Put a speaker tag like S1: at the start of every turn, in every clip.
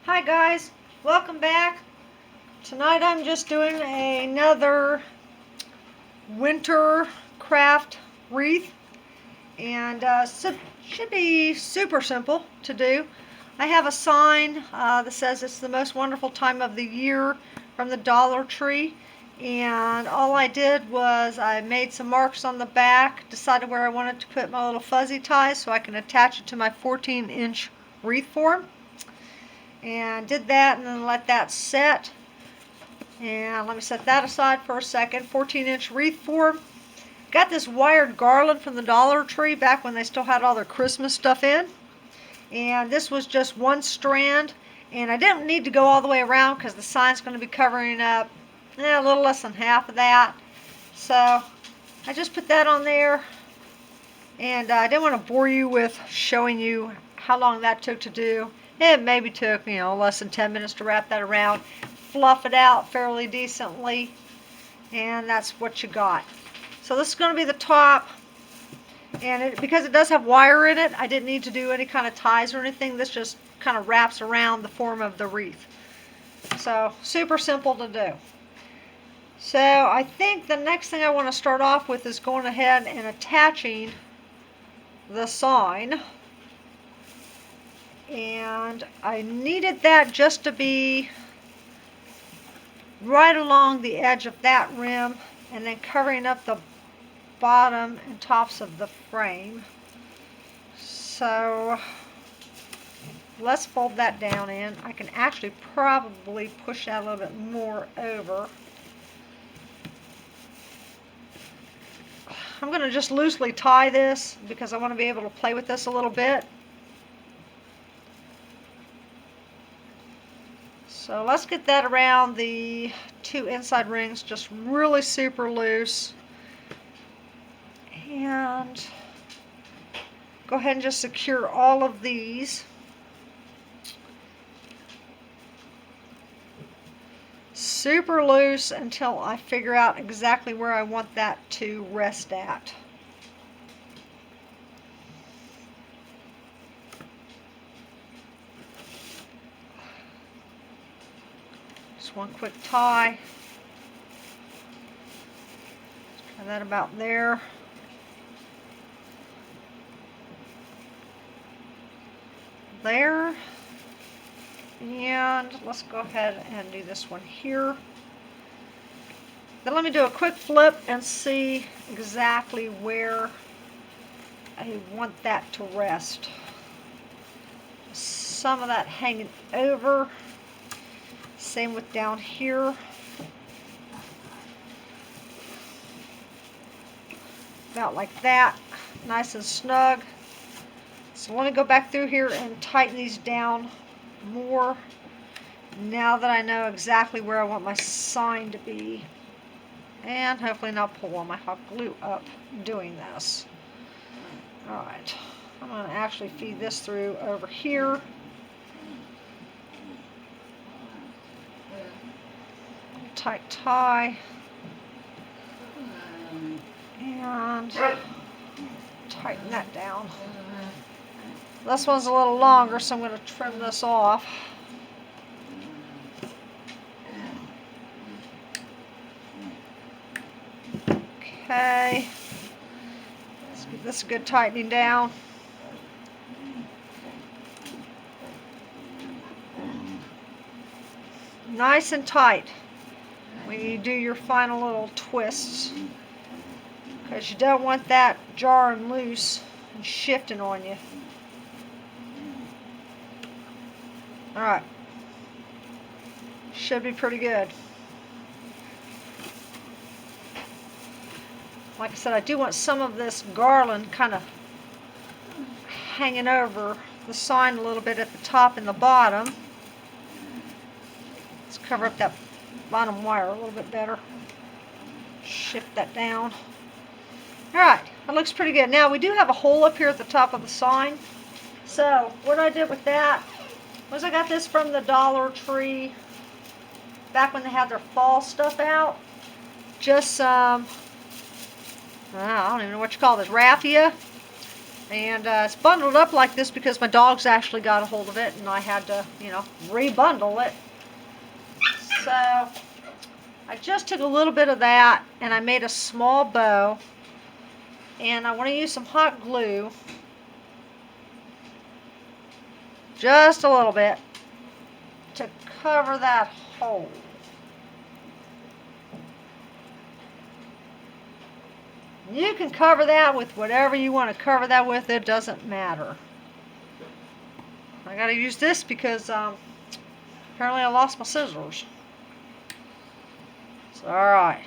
S1: Hi guys, welcome back. Tonight I'm just doing another winter craft wreath, and should be super simple to do. I have a sign that says it's the most wonderful time of the year from the Dollar Tree, and all I did was I made some marks on the back, decided where I wanted to put my little fuzzy ties so I can attach it to my 14-inch wreath form. And did that and then let that set. And let me set that aside for a second. 14-inch wreath form. Got this wired garland from the Dollar Tree back when they still had all their Christmas stuff in. And this was just one strand. And I didn't need to go all the way around because the sign's going to be covering up a little less than half of that. So I just put that on there. And I didn't want to bore you with showing you how long that took to do. It maybe took, less than 10 minutes to wrap that around, fluff it out fairly decently, and that's what you got. So this is going to be the top, and because it does have wire in it, I didn't need to do any kind of ties or anything. This just kind of wraps around the form of the wreath. So super simple to do. So I think the next thing I want to start off with is going ahead and attaching the sign. And I needed that just to be right along the edge of that rim and then covering up the bottom and tops of the frame. So let's fold that down in. I can actually probably push that a little bit more over. I'm going to just loosely tie this because I want to be able to play with this a little bit. So let's get that around the two inside rings, just really super loose. And go ahead and just secure all of these. Super loose until I figure out exactly where I want that to rest at. Just one quick tie. Try that about there. There. And let's go ahead and do this one here. Then let me do a quick flip and see exactly where I want that to rest. Some of that hanging over. Same with down here. About like that. Nice and snug. So let me go back through here and tighten these down more now that I know exactly where I want my sign to be. And hopefully not pull on my hot glue up doing this. Alright, I'm going to actually feed this through over here. Tight tie. And tighten that down. This one's a little longer, so I'm going to trim this off. Okay. Let's give this a good tightening down. Nice and tight when you do your final little twists, because you don't want that jarring loose and shifting on you. Alright, should be pretty good. Like I said, I do want some of this garland kind of hanging over the sign a little bit at the top and the bottom. Let's cover up that bottom wire a little bit better. Shift that down. Alright, that looks pretty good. Now we do have a hole up here at the top of the sign. So what I did with that was I got this from the Dollar Tree back when they had their fall stuff out. Just some, I don't even know what you call this, raffia. And it's bundled up like this because my dogs actually got a hold of it and I had to, rebundle it. So I just took a little bit of that and I made a small bow. And I want to use some hot glue, just a little bit, to cover that hole. You can cover that with whatever you want to cover that with. It doesn't matter. I got to use this because apparently I lost my scissors. So, alright.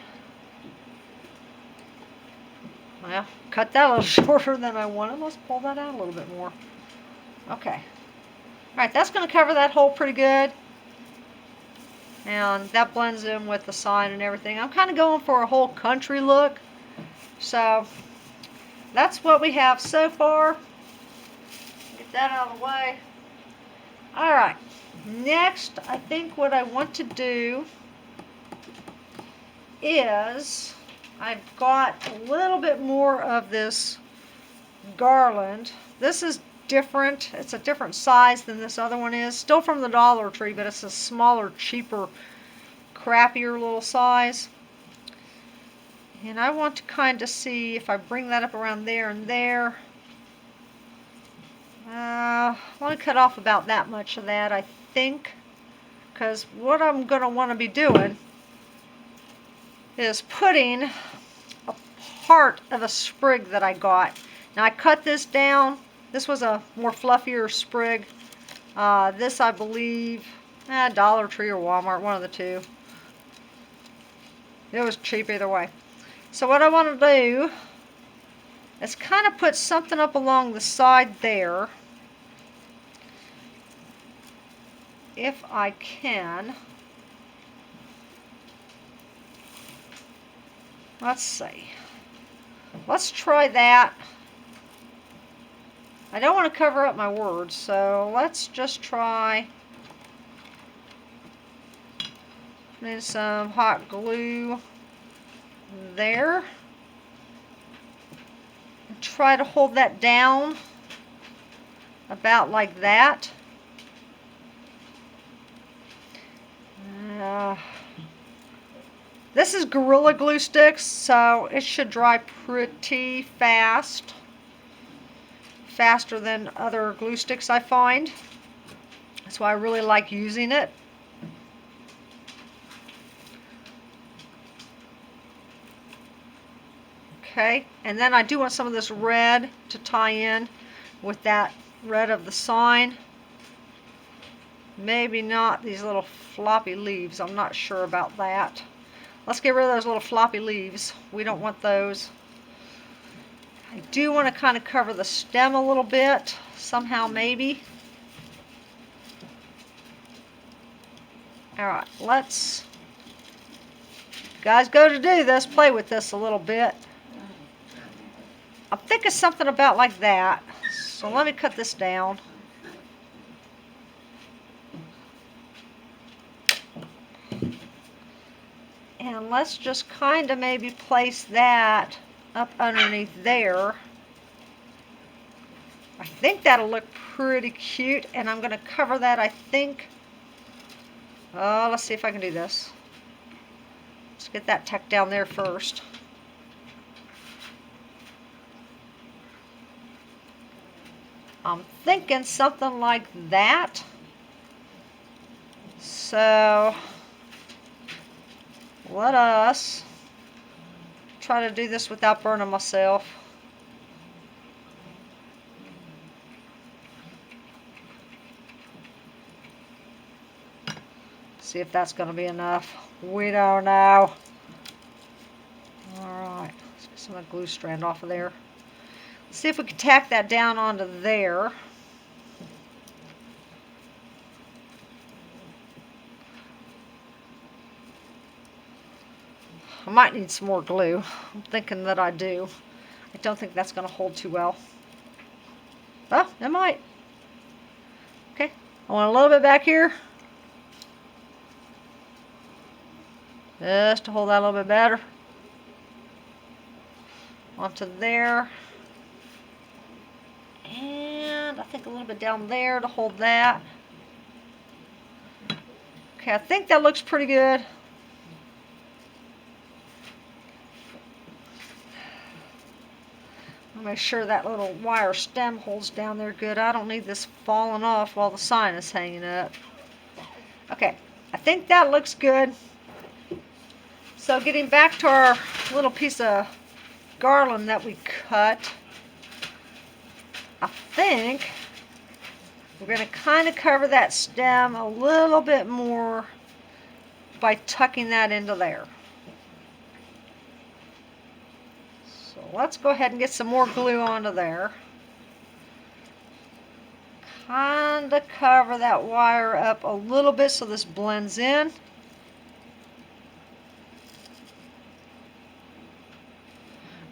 S1: Well, cut that a little shorter than I wanted. Let's pull that out a little bit more. Okay. Alright, that's going to cover that hole pretty good. And that blends in with the sign and everything. I'm kind of going for a whole country look. So, that's what we have so far. Get that out of the way. Alright, next I think what I want to do is I've got a little bit more of this garland. This is different. It's a different size than this other one is. Still from the Dollar Tree, but it's a smaller, cheaper, crappier little size. And I want to kind of see if I bring that up around there and there. I want to cut off about that much of that, I think. Because what I'm going to want to be doing is putting a part of a sprig that I got. Now I cut this down. This was a more fluffier sprig. This I believe, Dollar Tree or Walmart, one of the two. It was cheap either way. So what I want to do is kind of put something up along the side there. If I can. Let's see. Let's try that. I don't want to cover up my words, so let's just try putting some hot glue there. And try to hold that down about like that. This is Gorilla Glue sticks, so it should dry pretty fast. Faster than other glue sticks I find. That's why I really like using it. Okay, and then I do want some of this red to tie in with that red of the sign. Maybe not these little floppy leaves. I'm not sure about that. Let's get rid of those little floppy leaves. We don't want those. I do want to kind of cover the stem a little bit. Somehow, maybe. Alright, let's... Guys, go to do this. Play with this a little bit. I'm thinking something about like that. So let me cut this down. And let's just kind of maybe place that up underneath there. I think that'll look pretty cute, and I'm going to cover that, I think. Oh, let's see if I can do this. Let's get that tucked down there first. I'm thinking something like that. So let us try to do this without burning myself. See if that's going to be enough. We don't know. Alright, let's get some of the glue strand off of there. Let's see if we can tack that down onto there. I might need some more glue. I'm thinking that I do. I don't think that's going to hold too well. Oh, it might. Okay, I want a little bit back here. Just to hold that a little bit better. Onto there. And I think a little bit down there to hold that. Okay, I think that looks pretty good. I'll make sure that little wire stem holds down there good. I don't need this falling off while the sign is hanging up. Okay, I think that looks good. So getting back to our little piece of garland that we cut, I think we're going to kind of cover that stem a little bit more by tucking that into there. So let's go ahead and get some more glue onto there. Kind of cover that wire up a little bit so this blends in.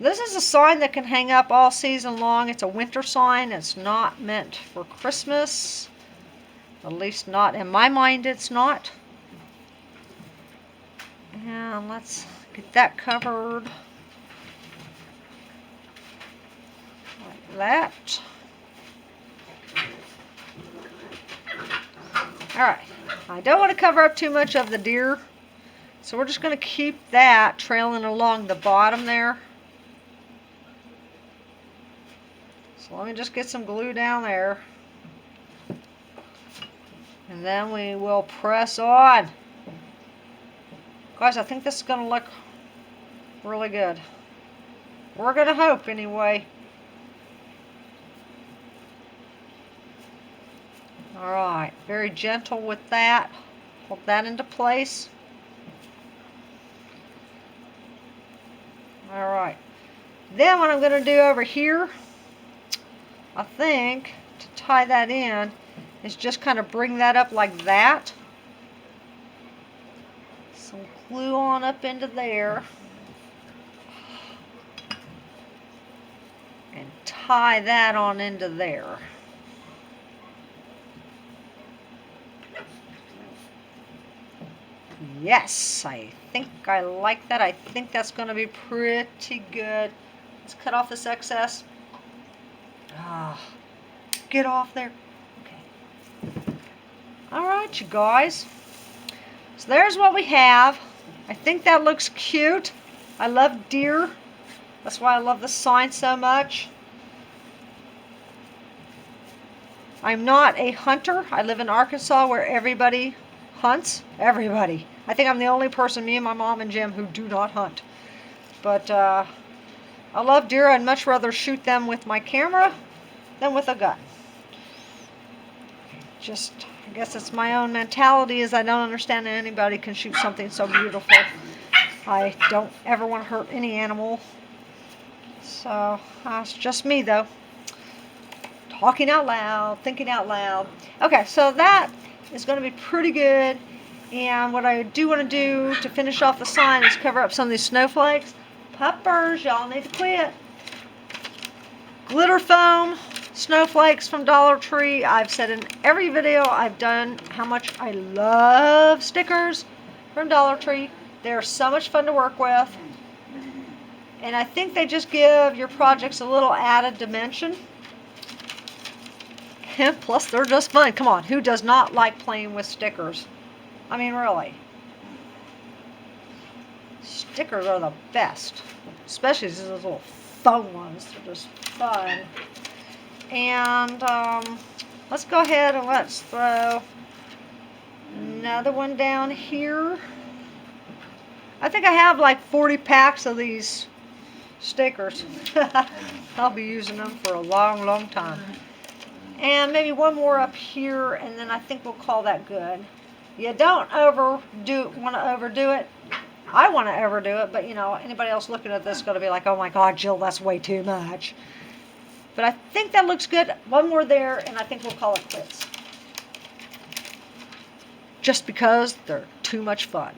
S1: This is a sign that can hang up all season long. It's a winter sign. It's not meant for Christmas. At least not in my mind, it's not. And let's get that covered like that. Alright, I don't want to cover up too much of the deer, so we're just going to keep that trailing along the bottom there. So let me just get some glue down there. And then we will press on. Guys, I think this is going to look really good. We're going to hope anyway. Alright, very gentle with that. Hold that into place. Alright. Then what I'm going to do over here, I think, to tie that in, is just kind of bring that up like that. Some glue on up into there. And tie that on into there. Yes, I think I like that. I think that's going to be pretty good. Let's cut off this excess. Get off there. Okay. Alright, you guys. So there's what we have. I think that looks cute. I love deer. That's why I love this sign so much. I'm not a hunter. I live in Arkansas where everybody hunts. Everybody. I think I'm the only person, me and my mom and Jim, who do not hunt. But I love deer. I'd much rather shoot them with my camera than with a gun. Just, I guess it's my own mentality, is I don't understand that anybody can shoot something so beautiful. I don't ever want to hurt any animal. So, it's just me though. Talking out loud, thinking out loud. Okay, so that is going to be pretty good. And what I do want to do to finish off the sign is cover up some of these snowflakes. Puppers, y'all need to quit. Glitter foam snowflakes from Dollar Tree. I've said in every video I've done how much I love stickers from Dollar Tree. They're so much fun to work with. And I think they just give your projects a little added dimension. And plus, they're just fun. Come on, who does not like playing with stickers? I mean, really. Stickers are the best. Especially these little foam ones. They're just fun. And let's go ahead and let's throw another one down here. I think I have like 40 packs of these stickers. I'll be using them for a long, long time. And maybe one more up here, and then I think we'll call that good. You don't want to overdo it. I want to overdo it, but you know, anybody else looking at this is going to be like, oh my God, Jill, that's way too much. But I think that looks good. One more there, and I think we'll call it quits. Just because they're too much fun.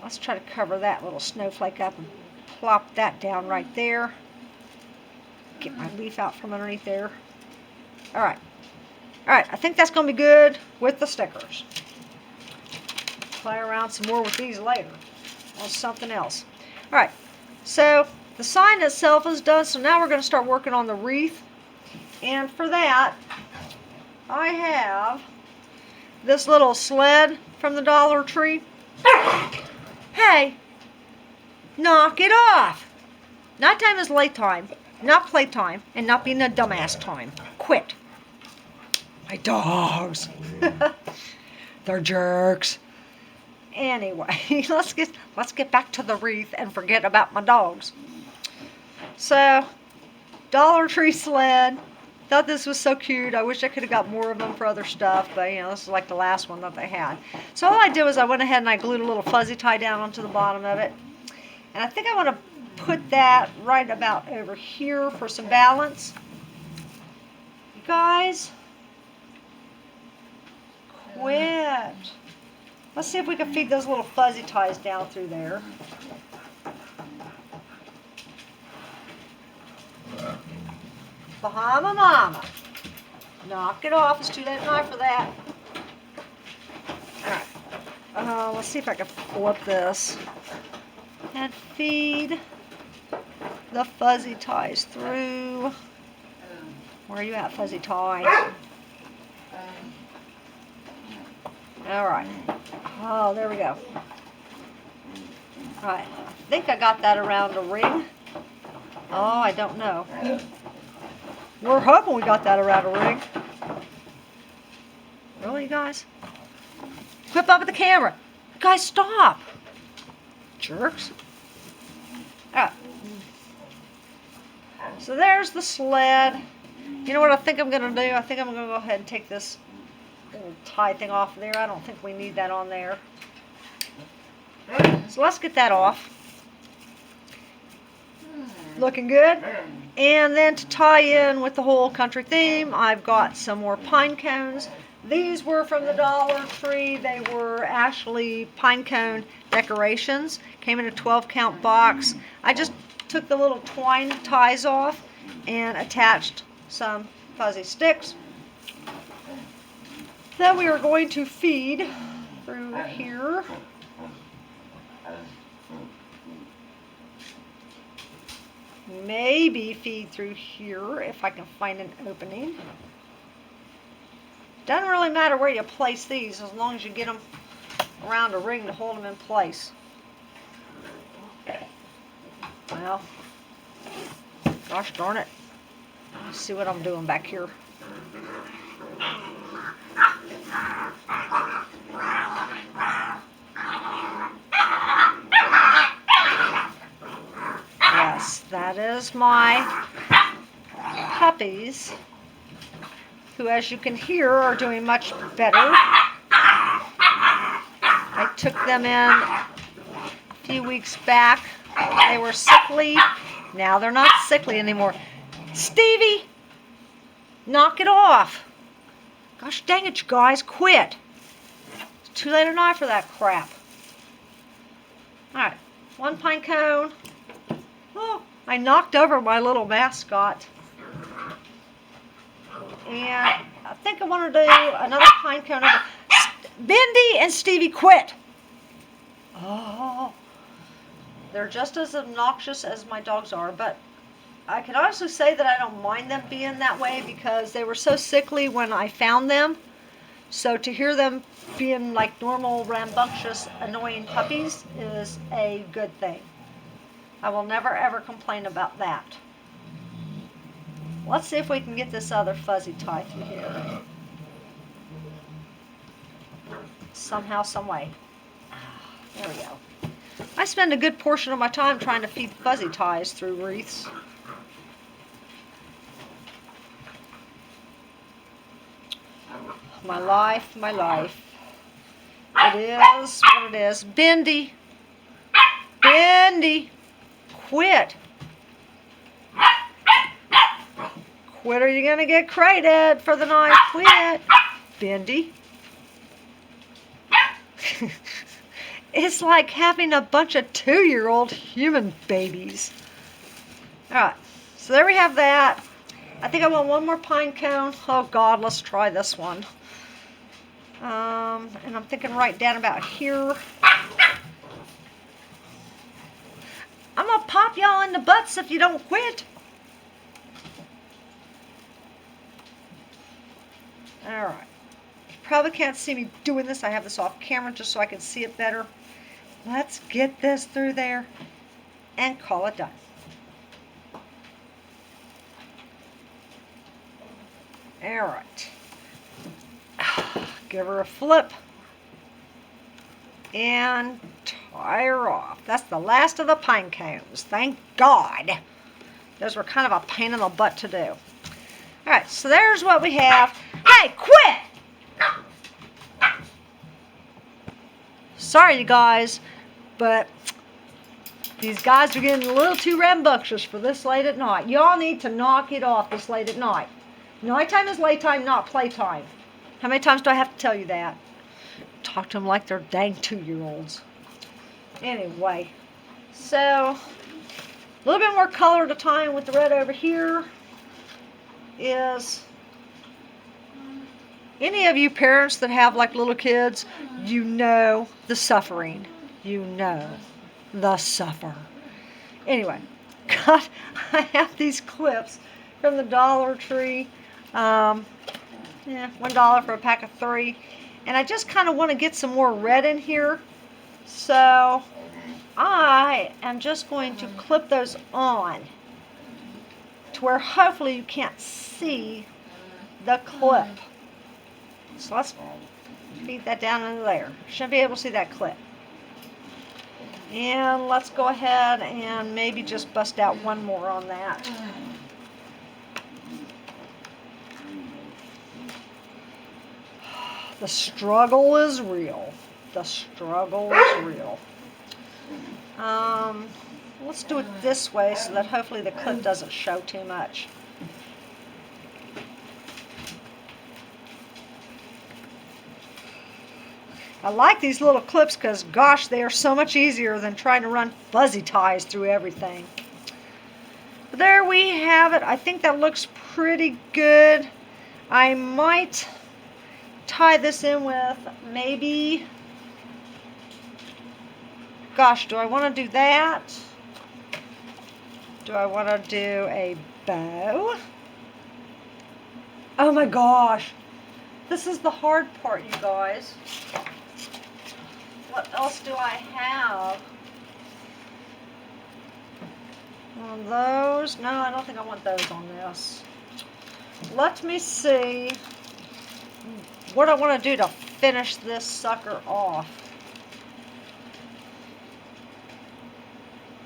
S1: Let's try to cover that little snowflake up and plop that down right there. Get my leaf out from underneath there. Alright. Alright, I think that's going to be good with the stickers. Play around some more with these later. Or something else. Alright, so The sign itself is done, so now we're going to start working on the wreath. And for that, I have this little sled from the Dollar Tree. Hey, knock it off. Nighttime is late time, not playtime, and not being a dumbass time. Quit. My dogs. They're jerks. Anyway, let's get back to the wreath and forget about my dogs. So, Dollar Tree sled. Thought this was so cute. I wish I could have got more of them for other stuff, but you know, this is like the last one that they had. So all I did was I went ahead and I glued a little fuzzy tie down onto the bottom of it. And I think I want to put that right about over here for some balance. You guys, quit. Let's see if we can feed those little fuzzy ties down through there. Bahama Mama. Knock it off. It's too late at night for that. Alright. Let's see if I can flip this. And feed the fuzzy ties through. Where are you at, fuzzy tie? Alright. Oh, there we go. Alright. I think I got that around a ring. Oh, I don't know. We're hoping we got that around a ring. Really, you guys? Quit up at the camera. You guys, stop. Jerks. Alright. So there's the sled. You know what I think I'm going to do? I think I'm going to go ahead and take this little tie thing off there. I don't think we need that on there. So let's get that off. Looking good. And then to tie in with the whole country theme, I've got some more pine cones. These were from the Dollar Tree. They were actually pine cone decorations. Came in a 12-count box. I just took the little twine ties off and attached some fuzzy sticks. Then we are going to feed through here. Maybe feed through here if I can find an opening. Doesn't really matter where you place these as long as you get them around a ring to hold them in place. Well, gosh darn it. Let's see what I'm doing back here. Yes, that is my puppies, who, as you can hear, are doing much better. I took them in a few weeks back. They were sickly. Now they're not sickly anymore. Stevie, knock it off. Gosh dang it, you guys, quit. It's too late at night for that crap. Alright, one pine cone. Oh, I knocked over my little mascot. And I think I want to do another pine cone. Bendy and Stevie, quit. Oh, they're just as obnoxious as my dogs are, but I can honestly say that I don't mind them being that way because they were so sickly when I found them. So to hear them being like normal, rambunctious, annoying puppies is a good thing. I will never ever complain about that. Let's see if we can get this other fuzzy tie through here. Somehow, some way. There we go. I spend a good portion of my time trying to feed fuzzy ties through wreaths. My life, my life. It is what it is. Bendy. Bendy. Quit. Quit or you're going to get crated for the night. Quit. Bendy. It's like having a bunch of 2-year-old human babies. Alright, so there we have that. I think I want one more pine cone. Oh God, let's try this one. And I'm thinking right down about here. I'm going to I'll pop y'all in the butts if you don't quit. Alright. You probably can't see me doing this. I have this off camera just so I can see it better. Let's get this through there and call it done. Alright. Give her a flip. And tie her off. That's the last of the pine cones. Thank God. Those were kind of a pain in the butt to do. Alright, so there's what we have. Hey, quit! Sorry, you guys, but these guys are getting a little too rambunctious for this late at night. Y'all need to knock it off this late at night. Nighttime is playtime, not playtime. How many times do I have to tell you that? Talk to them like they're dang 2-year-olds. Anyway, so a little bit more color to tie in with the red over here is any of you parents that have like little kids, you know the suffering. You know the suffer. Anyway, I have these clips from the Dollar Tree. $1 for a pack of 3. And I just kind of want to get some more red in here. So I am just going to clip those on to where hopefully you can't see the clip. So let's feed that down into there. Shouldn't be able to see that clip. And let's go ahead and maybe just bust out one more on that. The struggle is real. The struggle is real. Let's do it this way so that hopefully the clip doesn't show too much. I like these little clips because, gosh, they are so much easier than trying to run fuzzy ties through everything. But there we have it. I think that looks pretty good. I might tie this in with maybe, gosh, do I want to do that? Do I want to do a bow? Oh my gosh, this is the hard part, you guys. What else do I have? On those? No, I don't think I want those on this. Let me see what I want to do to finish this sucker off.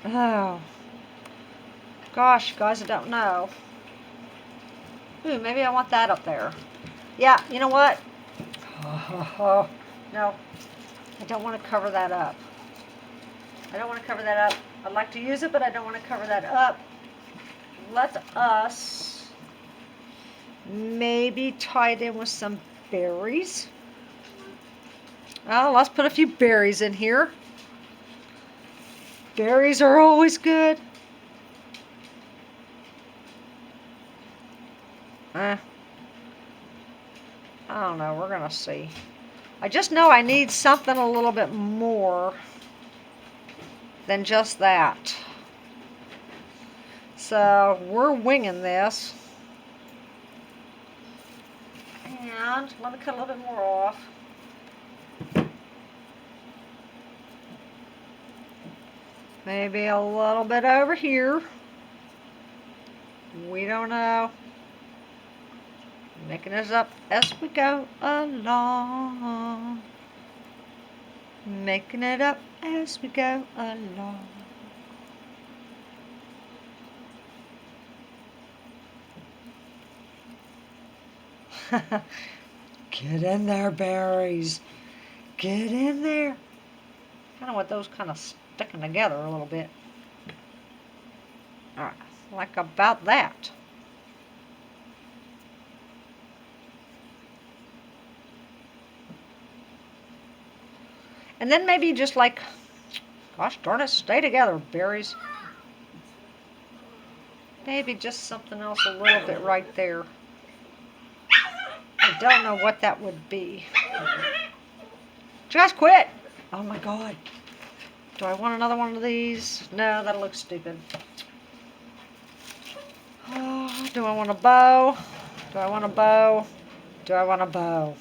S1: Oh. Gosh, guys, I don't know. Ooh, maybe I want that up there. Yeah, you know what? No, I don't want to cover that up. I don't want to cover that up. I'd like to use it, but I don't want to cover that up. Let us maybe tie it in with some berries. Oh, let's put a few berries in here. Berries are always good. I don't know. We're going to see. I just know I need something a little bit more than just that. So we're winging this. And let me cut a little bit more off. Maybe a little bit over here. We don't know. Making this up as we go along. Making it up as we go along. Get in there, berries. Get in there. Kind of want those kind of sticking together a little bit. Alright, like about that. And then maybe just like, gosh darn it, stay together, berries. Maybe just something else a little bit right there. I don't know what that would be. Just quit. Oh my God. Do I want another one of these? No, that looks stupid. Oh, do I want a bow? Do I want a bow? Do I want a bow?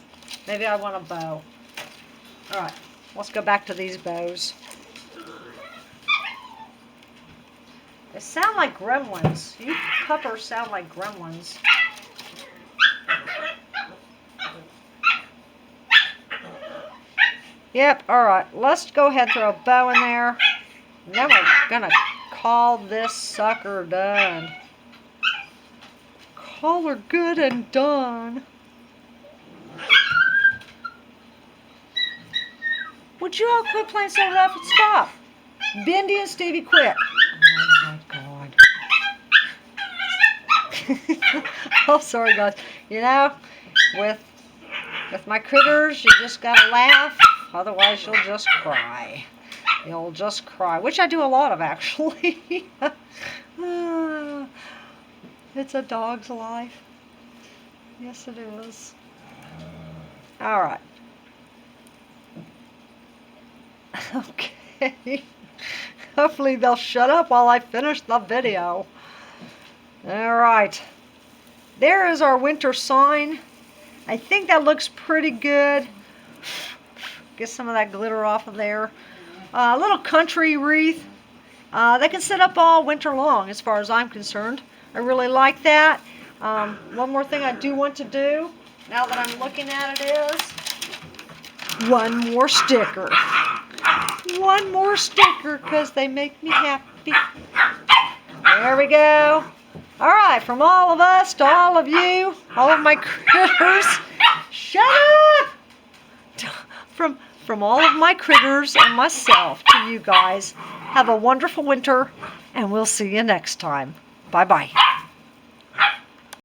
S1: Maybe I want a bow. Alright, let's go back to these bows. They sound like gremlins. You puppers sound like gremlins. Yep, alright. Let's go ahead and throw a bow in there. And then we're going to call this sucker done. Call her good and done. Would you all quit playing so rough and stop? Bendy and Stevie, quit. Oh my God. Oh, sorry guys. You know, with my critters, you just gotta laugh. Otherwise, you'll just cry. You'll just cry, which I do a lot of actually. It's a dog's life. Yes, it is. All right. Okay. Hopefully they'll shut up while I finish the video. All right. There is our winter sign. I think that looks pretty good. Get some of that glitter off of there. A little country wreath. They can sit up all winter long as far as I'm concerned. I really like that. One more thing I do want to do, now that I'm looking at it, is one more sticker. One more sticker, because they make me happy. There we go. All right, from all of us to all of you, all of my critters, shut up! From all of my critters and myself to you guys, have a wonderful winter, and we'll see you next time. Bye-bye.